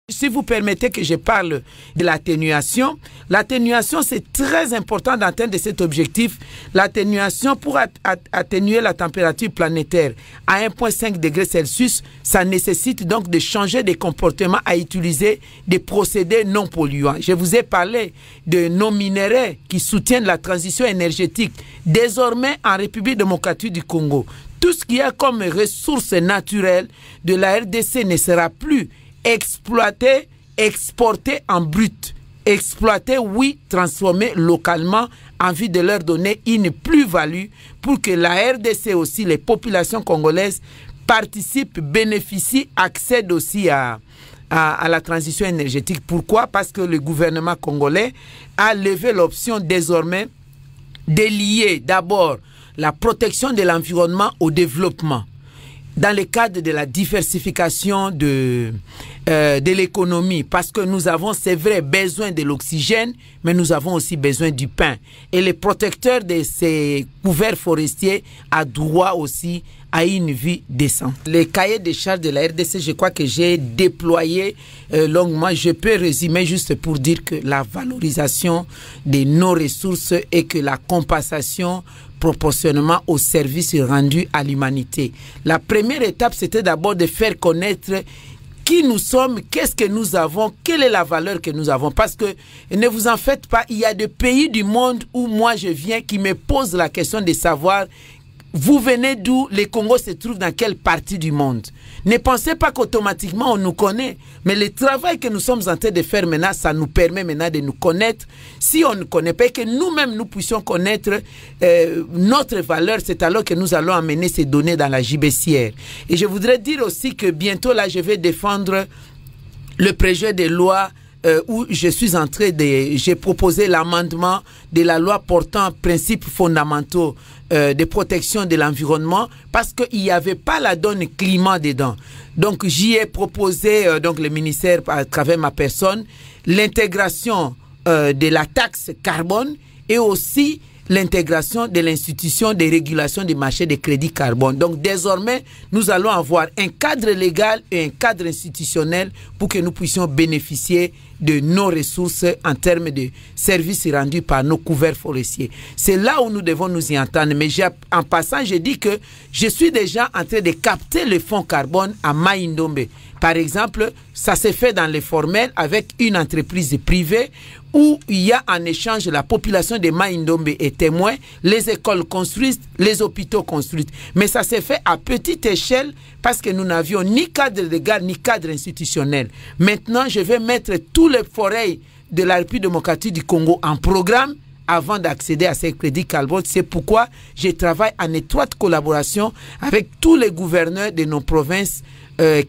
Si vous permettez que je parle de l'atténuation, l'atténuation c'est très important d'atteindre cet objectif. L'atténuation pour atténuer la température planétaire à 1,5 degrés Celsius, ça nécessite donc de changer des comportements à utiliser des procédés non polluants. Je vous ai parlé de nos minéraux qui soutiennent la transition énergétique. Désormais en République démocratique du Congo, tout ce qu'il y a comme ressources naturelles de la RDC ne sera plus exploiter, exporter en brut. Exploiter, oui, transformer localement en vue de leur donner une plus-value pour que la RDC aussi, les populations congolaises participent, bénéficient, accèdent aussi à la transition énergétique. Pourquoi? Parce que le gouvernement congolais a levé l'option désormais de lier d'abord la protection de l'environnement au développement. Dans le cadre de la diversification de l'économie, parce que nous avons, c'est vrai, besoin de l'oxygène, mais nous avons aussi besoin du pain. Et le protecteur de ces couverts forestiers a droit aussi à une vie décente. Les cahiers de charges de la RDC, je crois que j'ai déployé longuement. Je peux résumer juste pour dire que la valorisation de nos ressources et que la compensation proportionnellement aux services rendus à l'humanité. La première étape, c'était d'abord de faire connaître qui nous sommes, qu'est-ce que nous avons, quelle est la valeur que nous avons. Parce que, ne vous en faites pas, il y a des pays du monde où moi je viens qui me posent la question de savoir vous venez d'où, le Congo se trouve dans quelle partie du monde. Ne pensez pas qu'automatiquement on nous connaît, mais le travail que nous sommes en train de faire maintenant, ça nous permet maintenant de nous connaître. Si on ne connaît pas et que nous-mêmes nous puissions connaître notre valeur, c'est alors que nous allons amener ces données dans la JBCR. Et je voudrais dire aussi que bientôt là, je vais défendre le projet de loi où je suis en train de... J'ai proposé l'amendement de la loi portant principes fondamentaux de protection de l'environnement parce qu'il n'y avait pas la donne climat dedans. Donc j'y ai proposé, donc le ministère à travers ma personne, l'intégration de la taxe carbone et aussi l'intégration de l'institution de régulation du marché des crédits carbone. Donc désormais, nous allons avoir un cadre légal et un cadre institutionnel pour que nous puissions bénéficier de nos ressources en termes de services rendus par nos couverts forestiers. C'est là où nous devons nous y entendre. Mais en passant, je dis que je suis déjà en train de capter le fonds carbone à Mai-Ndombe. Par exemple, ça s'est fait dans le formel avec une entreprise privée où il y a en échange la population de Mai-Ndombe est témoin, les écoles construisent, les hôpitaux construisent. Mais ça s'est fait à petite échelle parce que nous n'avions ni cadre légal ni cadre institutionnel. Maintenant, je vais mettre tous les forêts de la République démocratique du Congo en programme avant d'accéder à ces crédits carbone. C'est pourquoi je travaille en étroite collaboration avec tous les gouverneurs de nos provinces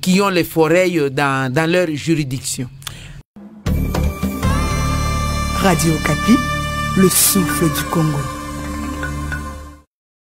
qui ont les forêts dans leur juridiction. Radio Okapi, le souffle du Congo.